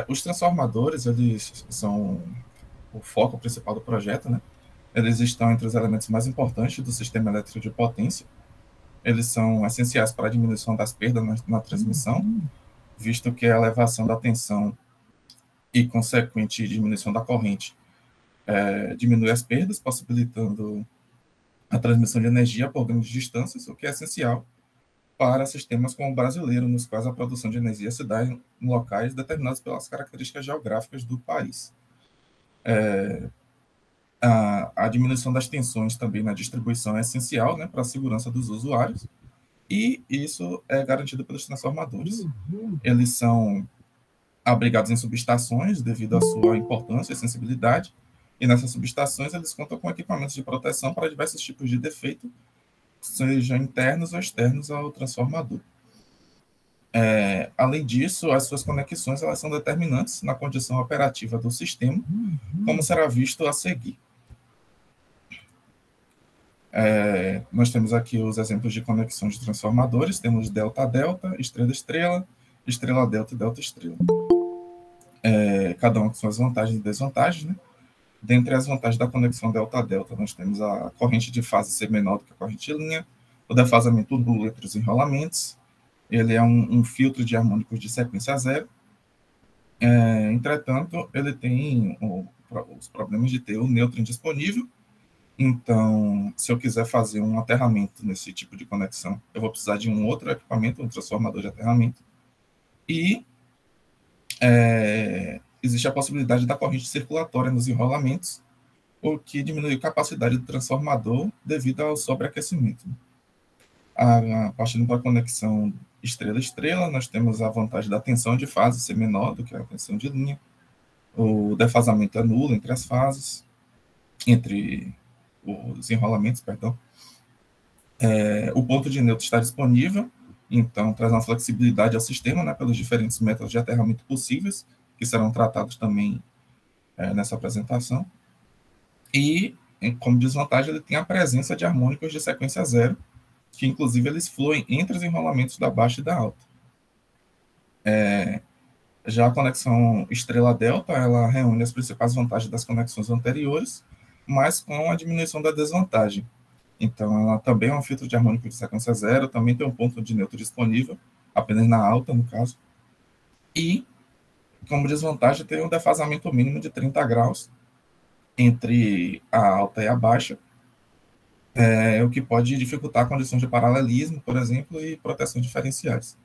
Os transformadores, eles são o foco principal do projeto, né? Eles estão entre os elementos mais importantes do sistema elétrico de potência. Eles são essenciais para a diminuição das perdas na transmissão, visto que a elevação da tensão e consequente diminuição da corrente diminui as perdas, possibilitando a transmissão de energia por grandes distâncias, o que é essencial para sistemas como o brasileiro, nos quais a produção de energia se dá em locais determinados pelas características geográficas do país. A diminuição das tensões também na distribuição é essencial, né, para a segurança dos usuários, e isso é garantido pelos transformadores. Eles são abrigados em subestações devido à sua importância e sensibilidade, e nessas subestações eles contam com equipamentos de proteção para diversos tipos de defeito, sejam internos ou externos ao transformador. Além disso, as suas conexões elas são determinantes na condição operativa do sistema, como será visto a seguir. Nós temos aqui os exemplos de conexões de transformadores, temos delta-delta, estrela-estrela, estrela-delta e delta-estrela. Cada um com suas vantagens e desvantagens, né? Dentre as vantagens da conexão delta-delta, nós temos a corrente de fase ser menor do que a corrente de linha, o defasamento nulo entre os enrolamentos, ele é um filtro de harmônicos de sequência zero. Entretanto, ele tem os problemas de ter o nêutron indisponível. Então, se eu quiser fazer um aterramento nesse tipo de conexão, eu vou precisar de um outro equipamento, um transformador de aterramento. E existe a possibilidade da corrente circulatória nos enrolamentos, o que diminui a capacidade do transformador devido ao sobreaquecimento. Partindo para a conexão estrela-estrela, nós temos a vantagem da tensão de fase ser menor do que a tensão de linha, o defasamento é nulo entre as fases, entre os enrolamentos, perdão. O ponto de neutro está disponível, então traz uma flexibilidade ao sistema, né, pelos diferentes métodos de aterramento possíveis, que serão tratados também nessa apresentação. E, como desvantagem, ele tem a presença de harmônicos de sequência zero, que inclusive eles fluem entre os enrolamentos da baixa e da alta. Já a conexão estrela-delta, ela reúne as principais vantagens das conexões anteriores, mas com a diminuição da desvantagem. Então, ela também é um filtro de harmônico de sequência zero, também tem um ponto de neutro disponível, apenas na alta, no caso. E, como desvantagem, tem um defasamento mínimo de 30 graus entre a alta e a baixa, o que pode dificultar condições de paralelismo, por exemplo, e proteção diferenciais.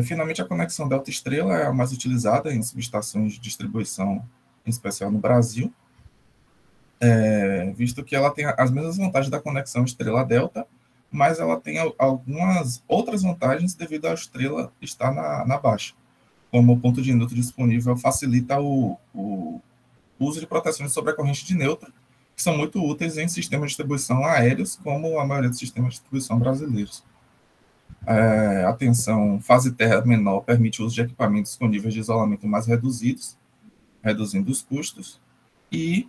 Finalmente, a conexão delta-estrela é a mais utilizada em subestações de distribuição, em especial no Brasil, visto que ela tem as mesmas vantagens da conexão estrela-delta, mas ela tem algumas outras vantagens devido à estrela estar na baixa, como o ponto de neutro disponível facilita o uso de proteções sobre a corrente de neutro, que são muito úteis em sistemas de distribuição aéreos, como a maioria dos sistemas de distribuição brasileiros. A tensão fase terra menor permite o uso de equipamentos com níveis de isolamento mais reduzidos, reduzindo os custos, e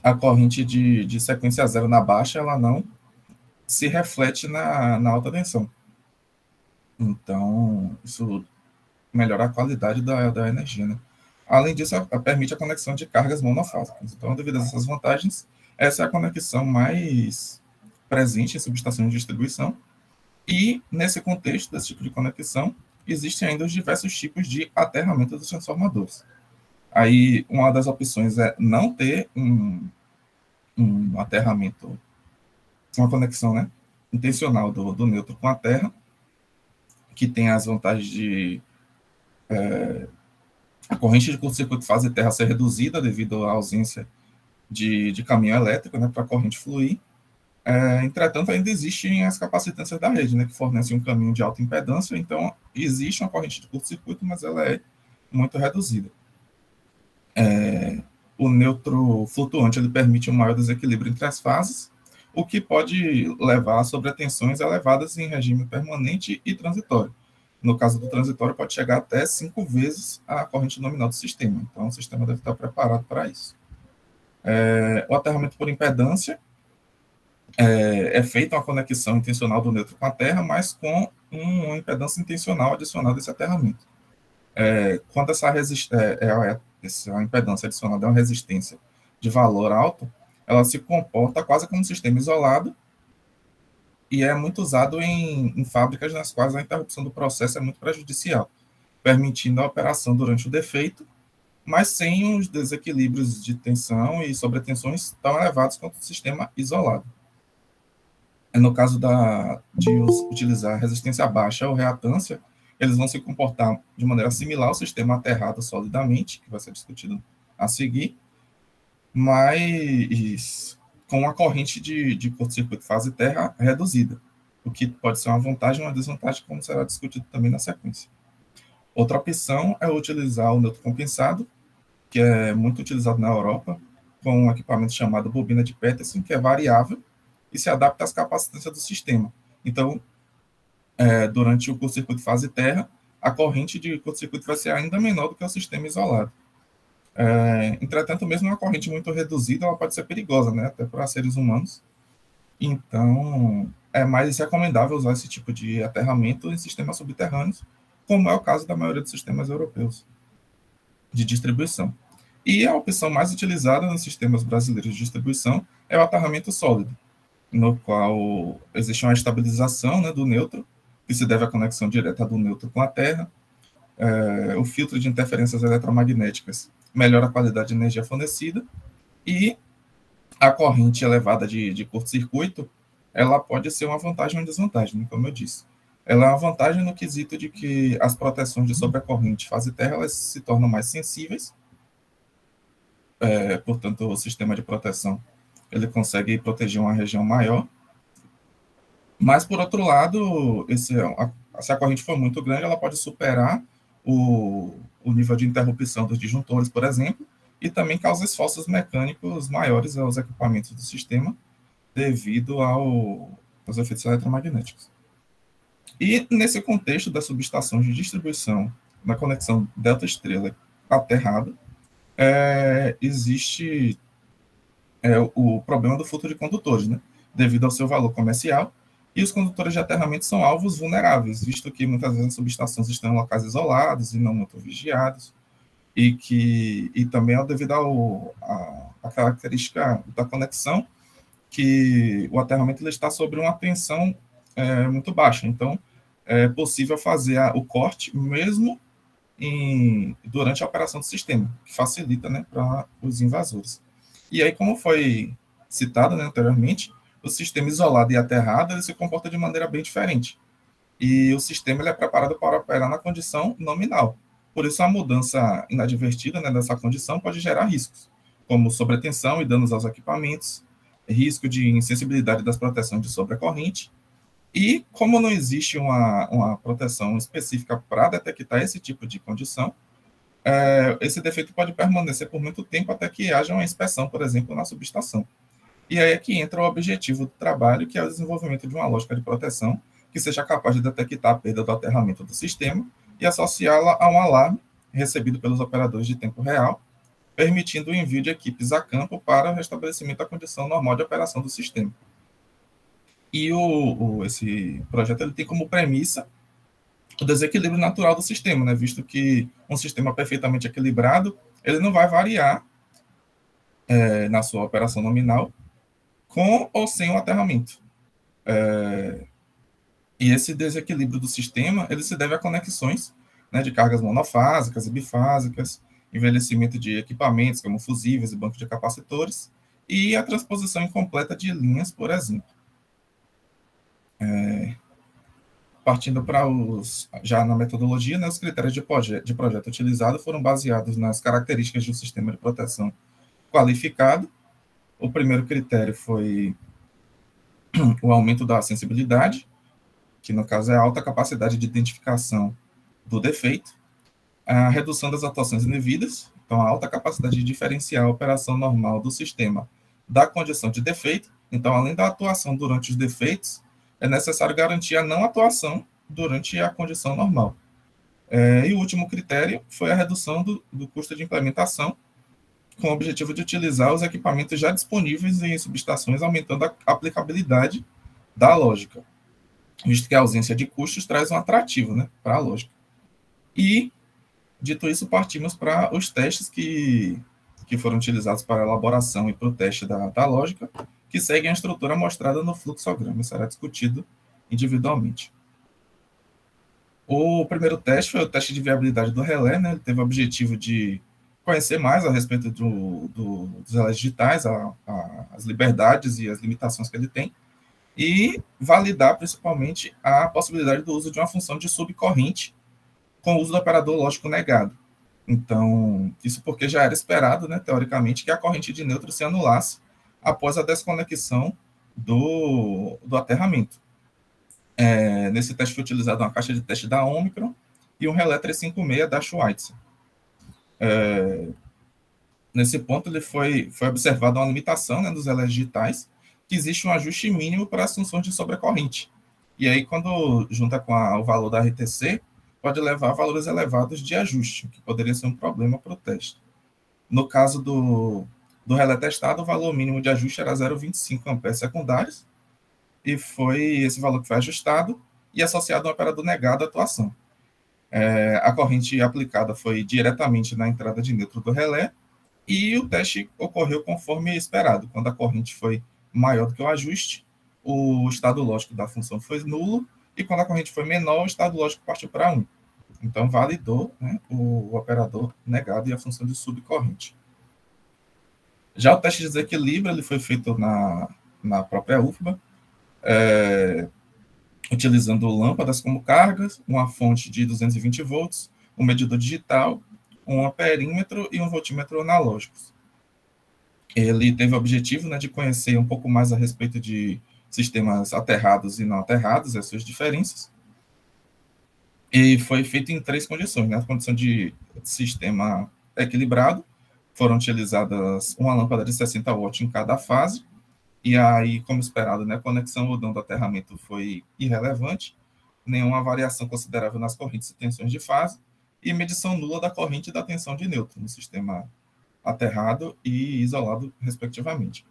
a corrente de sequência zero na baixa, ela não se reflete na alta tensão. Então, isso melhora a qualidade da energia, né? Além disso, permite a conexão de cargas monofásicas. Então, devido a essas vantagens, essa é a conexão mais presente em subestações de distribuição. E, nesse contexto, desse tipo de conexão, existem ainda os diversos tipos de aterramento dos transformadores. Aí, uma das opções é não ter um aterramento, uma conexão, né, intencional do neutro com a Terra, que tem as vantagens de a corrente de curto-circuito fase terra ser reduzida devido à ausência de caminho elétrico, né, para a corrente fluir. Entretanto, ainda existem as capacitâncias da rede, né, que fornecem um caminho de alta impedância, então existe uma corrente de curto-circuito, mas ela é muito reduzida. O neutro flutuante ele permite um maior desequilíbrio entre as fases, o que pode levar a sobretensões elevadas em regime permanente e transitório. No caso do transitório, pode chegar até 5 vezes a corrente nominal do sistema. Então, o sistema deve estar preparado para isso. O aterramento por impedância é feita uma conexão intencional do neutro com a Terra, mas com uma impedância intencional adicionada a esse aterramento. Quando essa impedância adicionada é uma resistência de valor alto, ela se comporta quase como um sistema isolado e é muito usado em fábricas nas quais a interrupção do processo é muito prejudicial, permitindo a operação durante o defeito, mas sem os desequilíbrios de tensão e sobretensões tão elevados quanto o sistema isolado. No caso de utilizar resistência baixa ou reatância, eles vão se comportar de maneira similar ao sistema aterrado solidamente, que vai ser discutido a seguir, mas com uma corrente de curto-circuito fase terra reduzida, o que pode ser uma vantagem ou uma desvantagem, como será discutido também na sequência. Outra opção é utilizar o neutro compensado, que é muito utilizado na Europa, com um equipamento chamado bobina de Peterson, que é variável e se adapta às capacitâncias do sistema. Então, durante o curto-circuito fase terra, a corrente de curto-circuito vai ser ainda menor do que o sistema isolado. Entretanto, mesmo uma corrente muito reduzida, ela pode ser perigosa, né, até para seres humanos. Então, é mais recomendável usar esse tipo de aterramento em sistemas subterrâneos, como é o caso da maioria dos sistemas europeus de distribuição. E a opção mais utilizada nos sistemas brasileiros de distribuição é o aterramento sólido, no qual existe uma estabilização, né, do nêutron, que se deve à conexão direta do nêutron com a Terra. O filtro de interferências eletromagnéticas melhora a qualidade de energia fornecida e a corrente elevada de curto-circuito, ela pode ser uma vantagem ou uma desvantagem, como eu disse. Ela é uma vantagem no quesito de que as proteções de sobrecorrente fase terra elas se tornam mais sensíveis, portanto, o sistema de proteção ele consegue proteger uma região maior, mas, por outro lado, se a corrente for muito grande, ela pode superar o nível de interrupção dos disjuntores, por exemplo, e também causa esforços mecânicos maiores aos equipamentos do sistema devido aos efeitos eletromagnéticos. E, nesse contexto da subestação de distribuição na conexão delta-estrela aterrada, existe o problema do fluxo de condutores, né? Devido ao seu valor comercial, e os condutores de aterramento são alvos vulneráveis, visto que muitas vezes as subestações estão em locais isolados e não muito vigiados, e também é devido à característica da conexão, que o aterramento ele está sobre uma tensão muito baixa. Então, é possível fazer o corte mesmo durante a operação do sistema, que facilita, né, para os invasores. E aí, como foi citado, né, anteriormente, o sistema isolado e aterrado ele se comporta de maneira bem diferente. E o sistema ele é preparado para operar na condição nominal. Por isso, a mudança inadvertida, né, dessa condição pode gerar riscos, como sobretensão e danos aos equipamentos, risco de insensibilidade das proteções de sobrecorrente. E, como não existe uma proteção específica para detectar esse tipo de condição, esse defeito pode permanecer por muito tempo até que haja uma inspeção, por exemplo, na subestação. E aí é que entra o objetivo do trabalho, que é o desenvolvimento de uma lógica de proteção que seja capaz de detectar a perda do aterramento do sistema e associá-la a um alarme recebido pelos operadores de tempo real, permitindo o envio de equipes a campo para o restabelecimento da condição normal de operação do sistema. E esse projeto ele tem como premissa o desequilíbrio natural do sistema, né? Visto que um sistema perfeitamente equilibrado, ele não vai variar na sua operação nominal com ou sem o aterramento. E esse desequilíbrio do sistema, ele se deve a conexões, né, de cargas monofásicas e bifásicas, envelhecimento de equipamentos como fusíveis e bancos de capacitores, e a transposição incompleta de linhas, por exemplo. Partindo para já na metodologia, né, os critérios de projeto utilizado foram baseados nas características de um sistema de proteção qualificado. O primeiro critério foi o aumento da sensibilidade, que no caso é a alta capacidade de identificação do defeito, a redução das atuações indevidas, então a alta capacidade de diferenciar a operação normal do sistema da condição de defeito. Então, além da atuação durante os defeitos, é necessário garantir a não atuação durante a condição normal. E o último critério foi a redução do custo de implementação, com o objetivo de utilizar os equipamentos já disponíveis em subestações, aumentando a aplicabilidade da lógica, visto que a ausência de custos traz um atrativo, né, para a lógica. E Dito isso, partimos para os testes que foram utilizados para a elaboração e para o teste da lógica, que seguem a estrutura mostrada no fluxograma. Será discutido individualmente. O primeiro teste foi o teste de viabilidade do relé, né? Ele teve o objetivo de conhecer mais a respeito dos relés digitais, as liberdades e as limitações que ele tem, e validar principalmente a possibilidade do uso de uma função de subcorrente com o uso do operador lógico negado. Então, isso porque já era esperado, né, teoricamente, que a corrente de nêutron se anulasse após a desconexão do aterramento. Nesse teste foi utilizada uma caixa de teste da Omicron e um relé 356 da Schweitzer. Nesse ponto, ele foi observada uma limitação, né, dos relés digitais, que existe um ajuste mínimo para as funções de sobrecorrente. E aí, quando junta com o valor da RTC, pode levar a valores elevados de ajuste, que poderia ser um problema para o teste. No caso do relé testado, o valor mínimo de ajuste era 0,25 amperes secundários, e foi esse valor que foi ajustado e associado a um operador negado à atuação. A corrente aplicada foi diretamente na entrada de nêutron do relé, e o teste ocorreu conforme esperado. Quando a corrente foi maior do que o ajuste, o estado lógico da função foi nulo, e quando a corrente foi menor, o estado lógico partiu para 1. Então, validou, né, o operador negado e a função de subcorrente. Já o teste de desequilíbrio ele foi feito na própria UFBA, utilizando lâmpadas como cargas, uma fonte de 220 volts, um medidor digital, um amperímetro e um voltímetro analógicos. Ele teve o objetivo, né, de conhecer um pouco mais a respeito de sistemas aterrados e não aterrados, as suas diferenças. E foi feito em 3 condições, né? A condição de sistema equilibrado, foram utilizadas uma lâmpada de 60 watts em cada fase, e aí, como esperado, né, a conexão ou não do aterramento foi irrelevante, nenhuma variação considerável nas correntes e tensões de fase, e medição nula da corrente e da tensão de nêutron no sistema aterrado e isolado, respectivamente.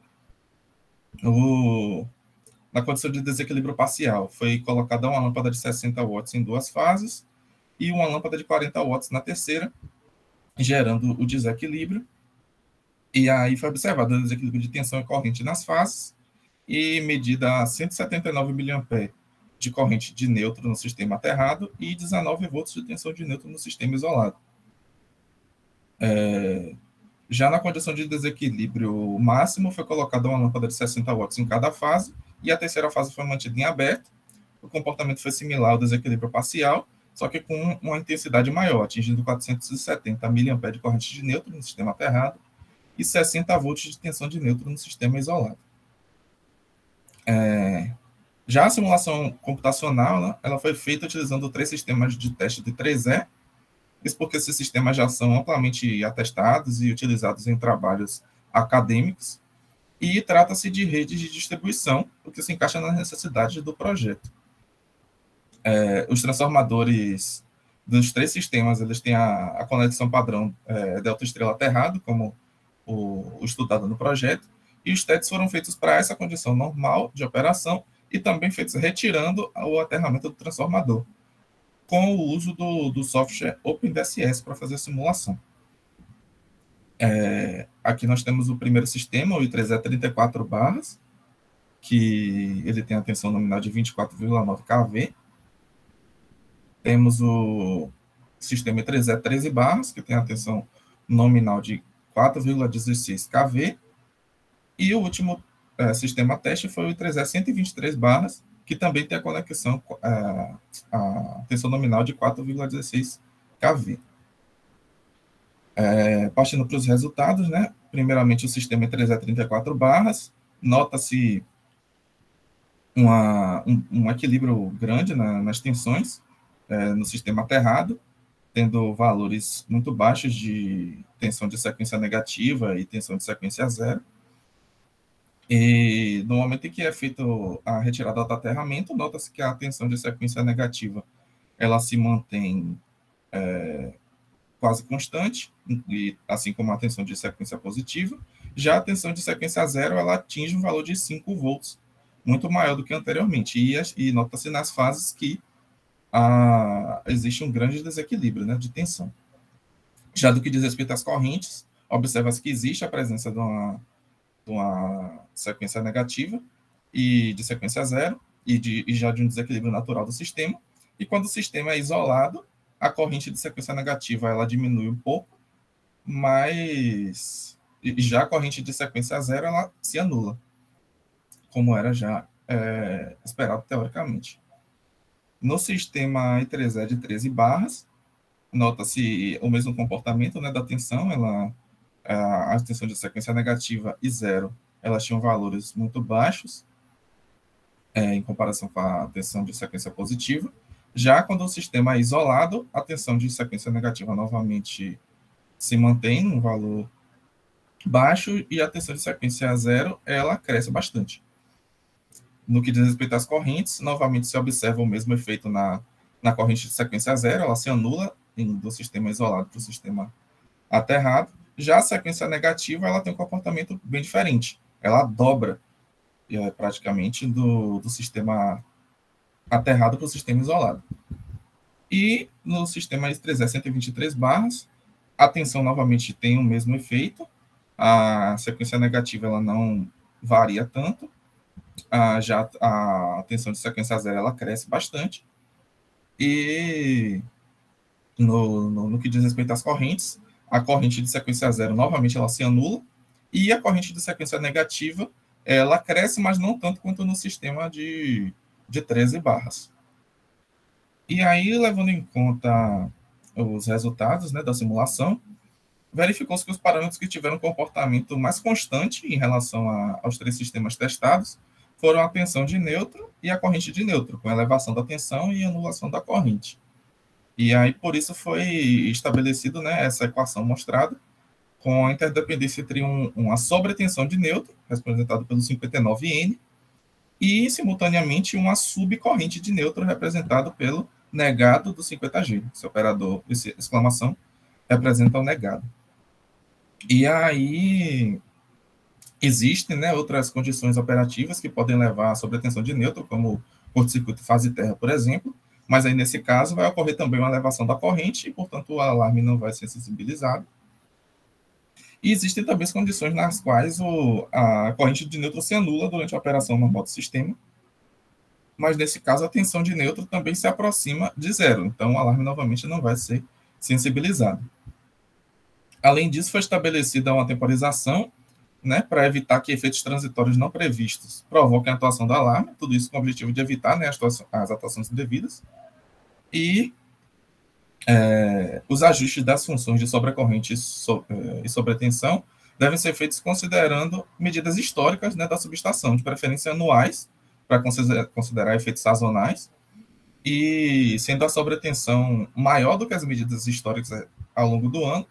Na condição de desequilíbrio parcial, foi colocada uma lâmpada de 60 watts em 2 fases e uma lâmpada de 40 watts na terceira, gerando o desequilíbrio. E aí foi observado o desequilíbrio de tensão e corrente nas fases e medida 179 mA de corrente de nêutron no sistema aterrado e 19 volts de tensão de nêutron no sistema isolado. Já na condição de desequilíbrio máximo, foi colocada uma lâmpada de 60 watts em cada fase, e a terceira fase foi mantida em aberto. O comportamento foi similar ao desequilíbrio parcial, só que com uma intensidade maior, atingindo 470 mA de corrente de nêutron no sistema aterrado e 60 volts de tensão de nêutron no sistema isolado. Já a simulação computacional, né, ela foi feita utilizando 3 sistemas de teste de 3E, isso porque esses sistemas já são amplamente atestados e utilizados em trabalhos acadêmicos, e trata-se de redes de distribuição, o que se encaixa nas necessidades do projeto. Os transformadores dos 3 sistemas, eles têm a conexão padrão delta estrela aterrado, como o estudado no projeto, e os testes foram feitos para essa condição normal de operação e também feitos retirando o aterramento do transformador, com o uso do software OpenDSS para fazer a simulação. Aqui nós temos o primeiro sistema, o I3E 34 barras, que ele tem a tensão nominal de 24,9 kV. Temos o sistema I3E 13 barras, que tem a tensão nominal de 4,16 kV. E o último sistema teste foi o I3E 123 barras, que também tem a conexão, a tensão nominal de 4,16 kV. Partindo para os resultados, né? Primeiramente, o sistema I3E 34 barras, nota-se um equilíbrio grande nas tensões no sistema aterrado, tendo valores muito baixos de tensão de sequência negativa e tensão de sequência zero. E no momento em que é feita a retirada do aterramento, nota-se que a tensão de sequência negativa ela se mantém quase constante, e, assim como a tensão de sequência positiva. Já a tensão de sequência zero ela atinge um valor de 5 volts, muito maior do que anteriormente. E nota-se nas fases que existe um grande desequilíbrio, né, de tensão. Já do que diz respeito às correntes, observa-se que existe a presença de uma sequência negativa e de sequência zero, e já de um desequilíbrio natural do sistema. E quando o sistema é isolado, a corrente de sequência negativa ela diminui um pouco, mas já a corrente de sequência zero ela se anula, como era já esperado teoricamente. No sistema I3E de 13 barras, nota-se o mesmo comportamento, né, da tensão, a tensão de sequência negativa e zero, elas tinham valores muito baixos, em comparação com a tensão de sequência positiva. Já quando o sistema é isolado, a tensão de sequência negativa novamente se mantém num valor baixo e a tensão de sequência zero, ela cresce bastante. No que diz respeito às correntes, novamente se observa o mesmo efeito na corrente de sequência zero, ela se anula do sistema isolado para o sistema aterrado. Já a sequência negativa, ela tem um comportamento bem diferente. Ela dobra praticamente do sistema aterrado para o sistema isolado. E no sistema I3E 123 barras, a tensão novamente tem o mesmo efeito, a sequência negativa ela não varia tanto, já a tensão de sequência zero ela cresce bastante, e no que diz respeito às correntes, a corrente de sequência zero novamente ela se anula, e a corrente de sequência negativa ela cresce, mas não tanto quanto no sistema de 13 barras. E aí, levando em conta os resultados, né, da simulação, verificou-se que os parâmetros que tiveram comportamento mais constante em relação aos três sistemas testados foram a tensão de neutro e a corrente de neutro, com elevação da tensão e anulação da corrente. E aí, por isso, foi estabelecido, né, essa equação mostrada, com a interdependência entre uma sobretensão de neutro, representado pelo 59N, e, simultaneamente, uma subcorrente de neutro, representado pelo negado do 50G. Esse operador, essa exclamação, representa o negado. E aí, existem, né, outras condições operativas que podem levar à sobretensão de neutro, como curto-circuito fase terra, por exemplo, mas aí, nesse caso, vai ocorrer também uma elevação da corrente e, portanto, o alarme não vai ser sensibilizado. E existem também as condições nas quais a corrente de neutro se anula durante a operação normal do sistema, mas nesse caso a tensão de neutro também se aproxima de zero, então o alarme novamente não vai ser sensibilizado. Além disso, foi estabelecida uma temporização, né, para evitar que efeitos transitórios não previstos provoquem a atuação do alarme, tudo isso com o objetivo de evitar, né, as atuações indevidas, e os ajustes das funções de sobrecorrente e sobretensão devem ser feitos considerando medidas históricas, né, da subestação, de preferência anuais, para considerar efeitos sazonais, e sendo a sobretensão maior do que as medidas históricas ao longo do ano,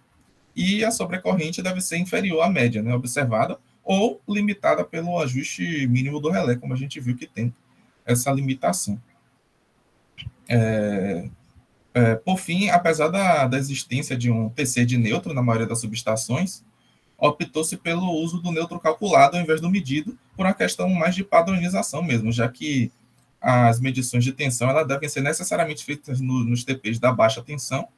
e a sobrecorrente deve ser inferior à média, né, observada, ou limitada pelo ajuste mínimo do relé, como a gente viu que tem essa limitação. Por fim, apesar da existência de um TC de neutro na maioria das subestações, optou-se pelo uso do neutro calculado ao invés do medido, por uma questão mais de padronização mesmo, já que as medições de tensão elas devem ser necessariamente feitas nos TPs da baixa tensão,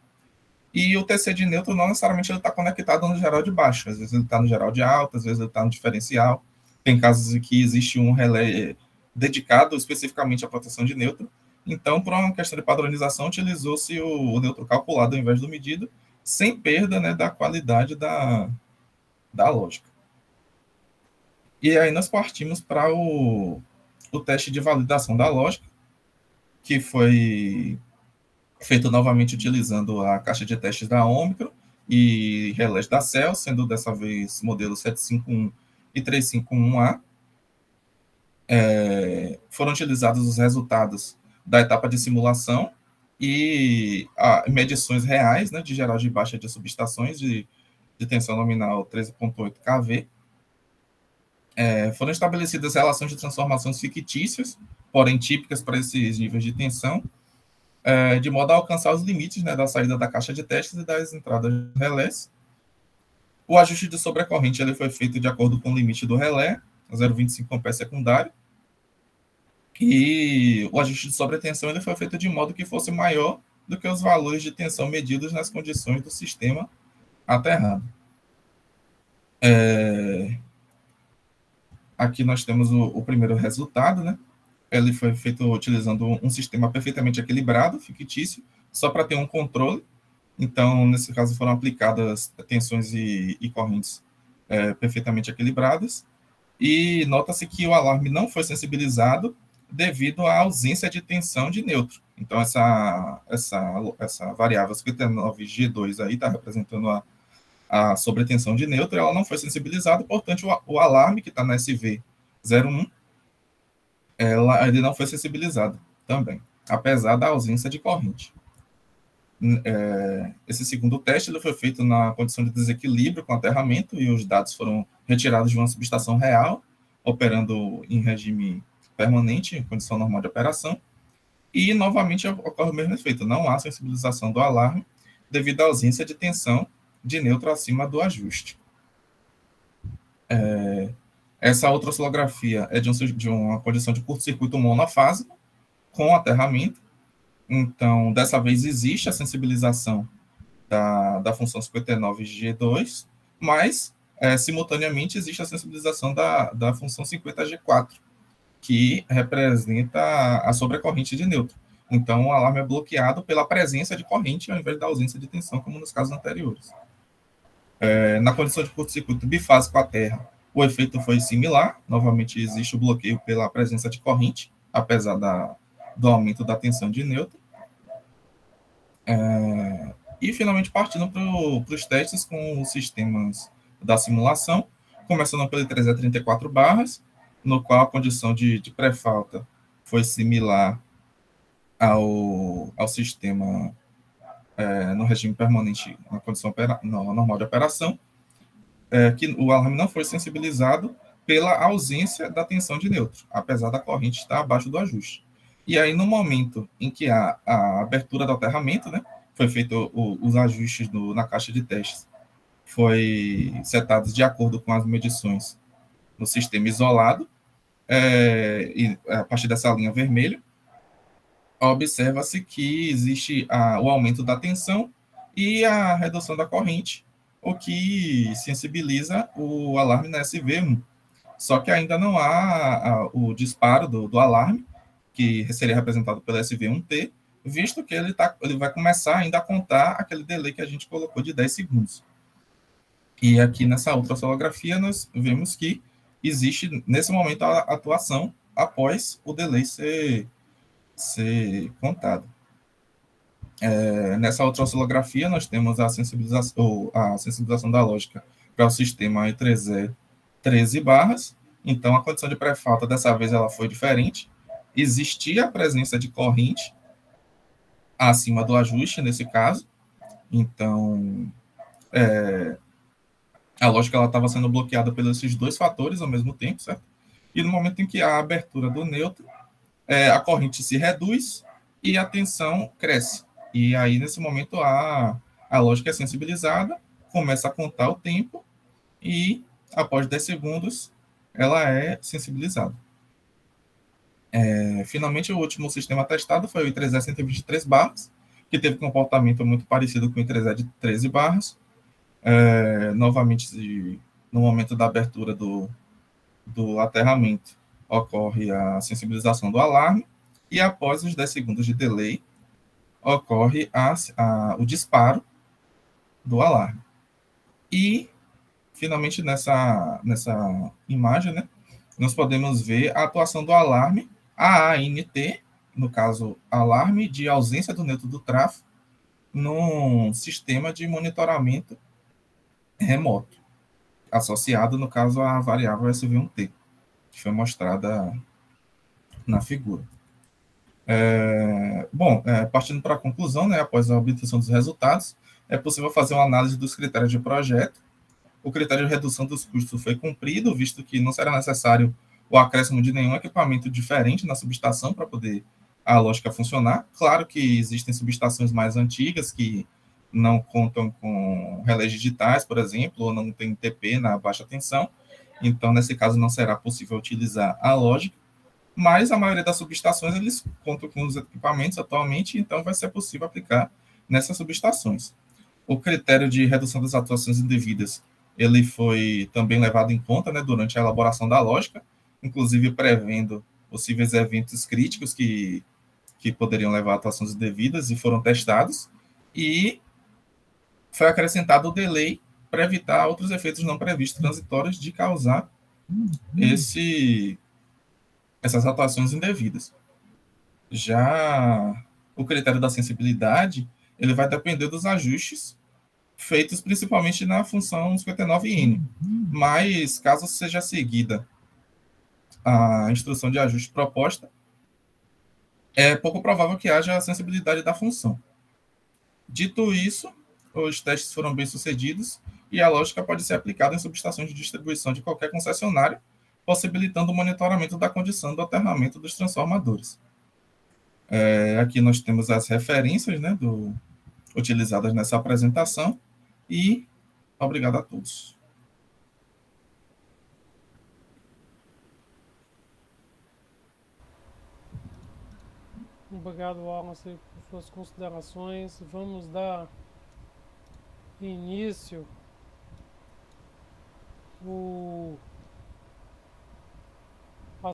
e o TC de neutro não necessariamente está conectado no geral de baixo, às vezes ele está no geral de alta, às vezes ele está no diferencial. Tem casos em que existe um relé dedicado especificamente à proteção de neutro. Então, por uma questão de padronização, utilizou-se o neutro calculado ao invés do medido, sem perda, né, da qualidade da lógica. E aí nós partimos para o teste de validação da lógica, que foi feito novamente utilizando a caixa de testes da Omicron e relés da CEL, sendo dessa vez modelo 751 e 351A. Foram utilizados os resultados da etapa de simulação e medições reais, né, de geral de baixa de subestações de tensão nominal 13,8 kV. Foram estabelecidas relações de transformações fictícias, porém típicas para esses níveis de tensão, de modo a alcançar os limites, né, da saída da caixa de testes e das entradas de relés. O ajuste de sobrecorrente ele foi feito de acordo com o limite do relé, 0,25 A secundário, e o ajuste de sobretensão ele foi feito de modo que fosse maior do que os valores de tensão medidos nas condições do sistema aterrado. Aqui nós temos o primeiro resultado, né? Ele foi feito utilizando um sistema perfeitamente equilibrado, fictício, só para ter um controle. Então, nesse caso, foram aplicadas tensões e correntes perfeitamente equilibradas. E nota-se que o alarme não foi sensibilizado devido à ausência de tensão de neutro. Então, essa variável 59G2 aí está representando a sobretensão de neutro, ela não foi sensibilizada, portanto, o alarme que está na SV01, ele não foi sensibilizado também, apesar da ausência de corrente. Esse segundo teste ele foi feito na condição de desequilíbrio com aterramento e os dados foram retirados de uma subestação real, operando em regime permanente, em condição normal de operação, e novamente ocorre o mesmo efeito, não há sensibilização do alarme devido à ausência de tensão de neutro acima do ajuste. Essa outra oscilografia é de uma condição de curto-circuito monofásico com aterramento. Então, dessa vez existe a sensibilização da função 59G2, mas, simultaneamente, existe a sensibilização da função 50G4, que representa a sobrecorrente de neutro. Então, o alarme é bloqueado pela presença de corrente, ao invés da ausência de tensão, como nos casos anteriores. Na condição de curto-circuito bifásico à Terra, o efeito foi similar. Novamente, existe o bloqueio pela presença de corrente, apesar do aumento da tensão de neutro. E, finalmente, partindo para os testes com os sistemas da simulação, começando pelo I3E 34 barras, no qual a condição de pré-falta foi similar ao sistema no regime permanente, na condição normal de operação, que o alarme não foi sensibilizado pela ausência da tensão de neutro, apesar da corrente estar abaixo do ajuste. E aí, no momento em que há a abertura do aterramento, né, foi feito os ajustes na caixa de testes, foi setados de acordo com as medições no sistema isolado, e a partir dessa linha vermelha, observa-se que existe o aumento da tensão e a redução da corrente, o que sensibiliza o alarme na SV1. Só que ainda não há o disparo do alarme, que seria representado pela SV1T, visto que ele vai começar ainda a contar aquele delay que a gente colocou de 10 segundos. E aqui nessa outra oscilografia nós vemos que existe, nesse momento, a atuação após o delay ser contado. Nessa outra oscilografia, nós temos a sensibilização da lógica para o sistema I3E 13 barras. Então, a condição de pré-falta, dessa vez, ela foi diferente. Existia a presença de corrente acima do ajuste, nesse caso. Então, a lógica estava sendo bloqueada pelos esses dois fatores ao mesmo tempo, certo? E no momento em que há a abertura do neutro, a corrente se reduz e a tensão cresce. E aí, nesse momento, a lógica é sensibilizada, começa a contar o tempo e, após 10 segundos, ela é sensibilizada. Finalmente, o último sistema testado foi o I3E 123 barras, que teve um comportamento muito parecido com o I3E de 13 barras. Novamente, no momento da abertura do aterramento, ocorre a sensibilização do alarme, e após os 10 segundos de delay, ocorre o disparo do alarme. E, finalmente, nessa imagem, né, nós podemos ver a atuação do alarme AANT, no caso, alarme de ausência do neutro do tráfego, num sistema de monitoramento remoto, associado, no caso, à variável SV1T, que foi mostrada na figura. Partindo para a conclusão, né, após a obtenção dos resultados, é possível fazer uma análise dos critérios de projeto. O critério de redução dos custos foi cumprido, visto que não será necessário o acréscimo de nenhum equipamento diferente na subestação para poder a lógica funcionar. Claro que existem subestações mais antigas que não contam com relés digitais, por exemplo, ou não tem TP na baixa tensão. Então, nesse caso, não será possível utilizar a lógica. Mas a maioria das subestações, eles contam com os equipamentos atualmente, então vai ser possível aplicar nessas subestações. O critério de redução das atuações indevidas, ele foi também levado em conta, né, durante a elaboração da lógica, inclusive prevendo possíveis eventos críticos que poderiam levar a atuações indevidas e foram testados, e foi acrescentado o delay para evitar outros efeitos não previstos transitórios de causar esse, essas atuações indevidas. Já o critério da sensibilidade, ele vai depender dos ajustes feitos principalmente na função 59N. Mas, caso seja seguida a instrução de ajuste proposta, é pouco provável que haja a sensibilidade da função. Dito isso, os testes foram bem sucedidos e a lógica pode ser aplicada em subestações de distribuição de qualquer concessionário, possibilitando o monitoramento da condição do aterramento dos transformadores. Aqui nós temos as referências, né, utilizadas nessa apresentação e obrigado a todos. Obrigado, Wallace, por suas considerações. Vamos dar início o